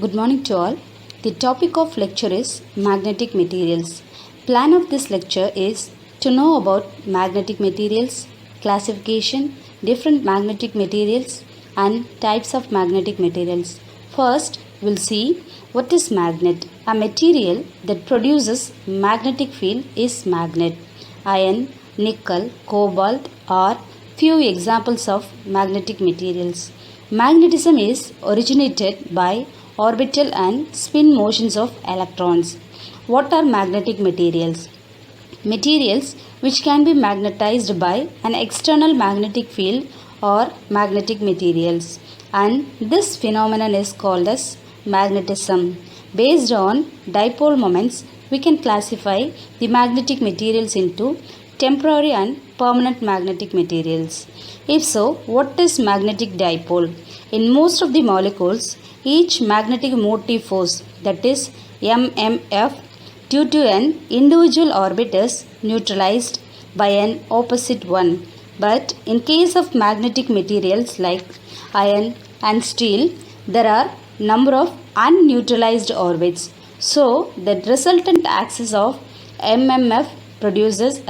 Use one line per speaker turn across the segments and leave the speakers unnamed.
Good morning to all. The topic of lecture is magnetic materials. Plan of this lecture is to know about magnetic materials, classification, different magnetic materials and types of magnetic materials. First, we'll see what is magnet. A material that produces magnetic field is magnet. Iron, nickel, cobalt are few examples of magnetic materials. Magnetism is originated by orbital and spin motions of electrons. What are magnetic materials? Materials which can be magnetized by an external magnetic field or magnetic materials, and this phenomenon is called as magnetism. Based on dipole moments, we can classify the magnetic materials into temporary and permanent magnetic materials. If so, what is magnetic dipole? In most of the molecules, each magnetic motive force, that is MMF, due to an individual orbit is neutralized by an opposite one. But in case of magnetic materials like iron and steel, there are number of unneutralized orbits. So the resultant axis of MMF produces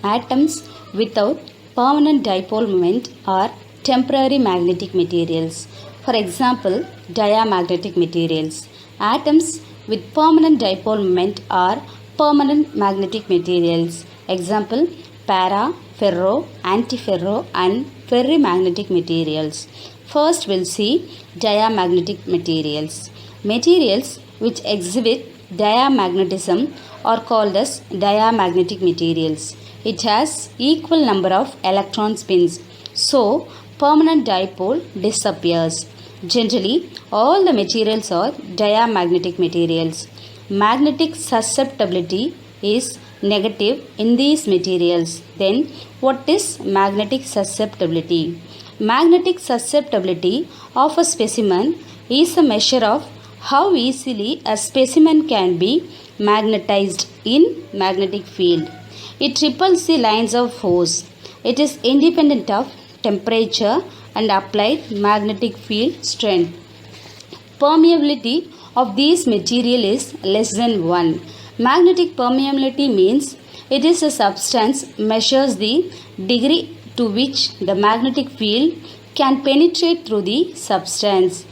atoms without permanent dipole moment are temporary magnetic materials. For example, diamagnetic materials. Atoms with permanent dipole moment are permanent magnetic materials. Example, para, ferro, antiferro and ferrimagnetic materials. First we'll see diamagnetic materials. Materials which exhibit diamagnetism are called as diamagnetic materials. It has equal number of electron spins, so permanent dipole disappears. Generally, all the materials are diamagnetic materials. Magnetic susceptibility is negative in these materials. Then, what is magnetic susceptibility? Magnetic susceptibility of a specimen is a measure of how easily a specimen can be magnetized in magnetic field. It repels the lines of force. It is independent of temperature and applied magnetic field strength. Permeability of this material is less than 1. Magnetic permeability means it is a substance measures the degree to which the magnetic field can penetrate through the substance.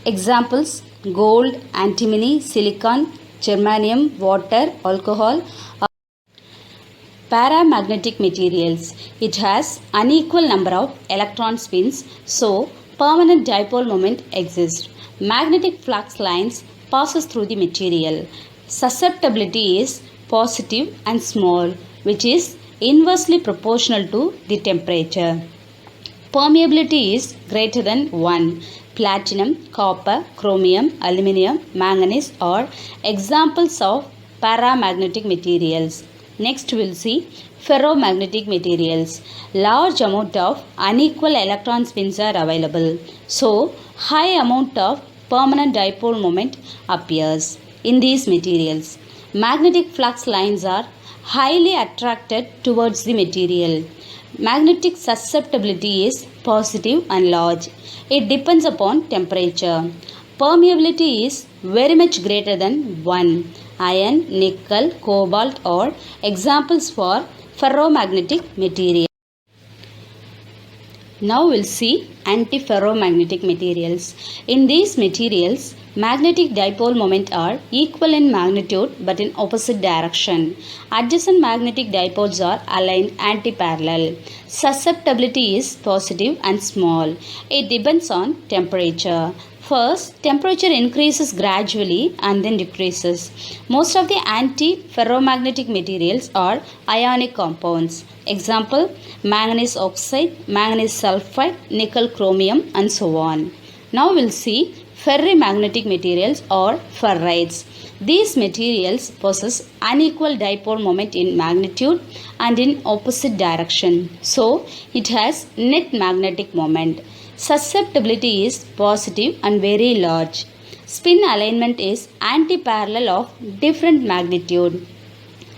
Examples: gold, antimony, silicon, germanium, water, alcohol. Paramagnetic materials. It has unequal number of electron spins, so permanent dipole moment exists. Magnetic flux lines passes through the material. Susceptibility is positive and small, which is inversely proportional to the temperature. Permeability is greater than 1. Platinum, copper, chromium, aluminium, manganese are examples of paramagnetic materials. Next we'll see ferromagnetic materials. Large amount of unequal electron spins are available. So high amount of permanent dipole moment appears in these materials. Magnetic flux lines are highly attracted towards the material. Magnetic susceptibility is positive and large. It depends upon temperature. Permeability is very much greater than 1. Iron, nickel, cobalt are examples for ferromagnetic material. Now we'll see antiferromagnetic materials. In these materials, magnetic dipole moment are equal in magnitude but in opposite direction. Adjacent magnetic dipoles are aligned antiparallel. Susceptibility is positive and small. It depends on temperature. First, temperature increases gradually and then decreases. Most of the anti-ferromagnetic materials are ionic compounds. Example, manganese oxide, manganese sulfide, nickel chromium and so on. Now we'll see ferrimagnetic materials or ferrites. These materials possess unequal dipole moment in magnitude and in opposite direction. So, it has net magnetic moment. Susceptibility is positive and very large. Spin alignment is antiparallel of different magnitude.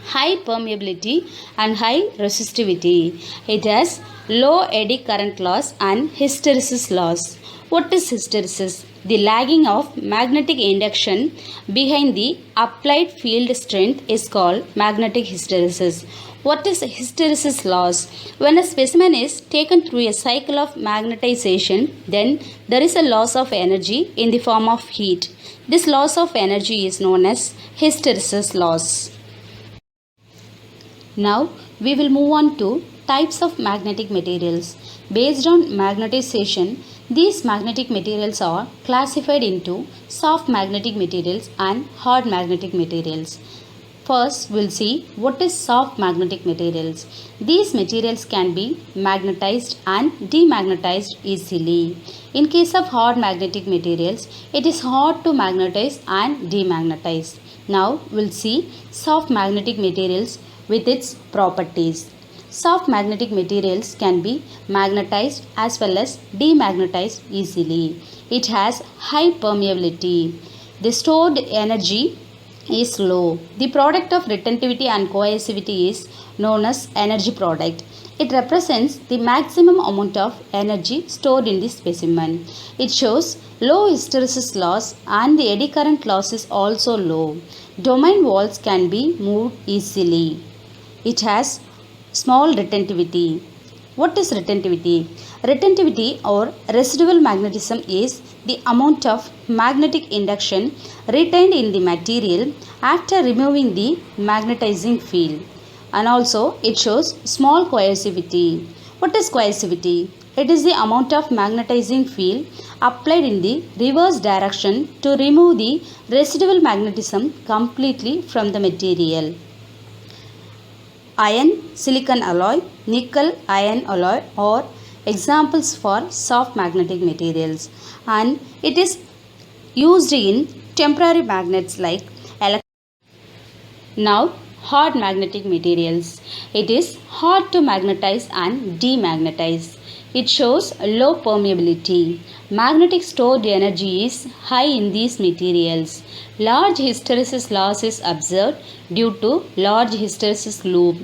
High permeability and high resistivity. It has low eddy current loss and hysteresis loss. What is hysteresis? The lagging of magnetic induction behind the applied field strength is called magnetic hysteresis. What is hysteresis loss? When a specimen is taken through a cycle of magnetization, then there is a loss of energy in the form of heat. This loss of energy is known as hysteresis loss. Now we will move on to types of magnetic materials. Based on magnetization, these magnetic materials are classified into soft magnetic materials and hard magnetic materials. First, we'll see what is soft magnetic materials. These materials can be magnetized and demagnetized easily. In case of hard magnetic materials, it is hard to magnetize and demagnetize. Now, we'll see soft magnetic materials with its properties. Soft magnetic materials can be magnetized as well as demagnetized easily. It has high permeability. The stored energy is low. The product of retentivity and coercivity is known as energy product. It represents the maximum amount of energy stored in the specimen. It shows low hysteresis loss and the eddy current loss is also low. Domain walls can be moved easily. It has small retentivity. What is retentivity? Retentivity or residual magnetism is the amount of magnetic induction retained in the material after removing the magnetizing field. And also it shows small coercivity. What is coercivity? It is the amount of magnetizing field applied in the reverse direction to remove the residual magnetism completely from the material. Iron, silicon alloy, nickel iron alloy are examples for soft magnetic materials, and it is used in temporary magnets like Now, hard magnetic materials. It is hard to magnetize and demagnetize. It shows low permeability. Magnetic stored energy is high in these materials. Large hysteresis loss is observed due to large hysteresis loop.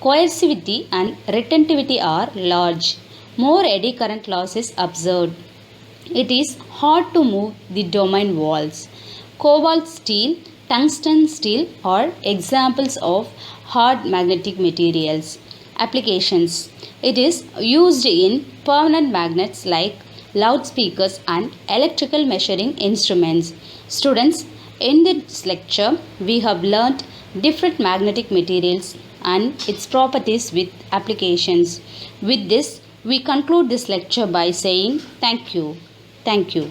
Coercivity and retentivity are large. More eddy current loss is observed. It is hard to move the domain walls. Cobalt steel, tungsten steel are examples of hard magnetic materials. Applications. It is used in permanent magnets like loudspeakers and electrical measuring instruments. Students, in this lecture, we have learnt different magnetic materials and its properties with applications. With this, we conclude this lecture by saying thank you. Thank you.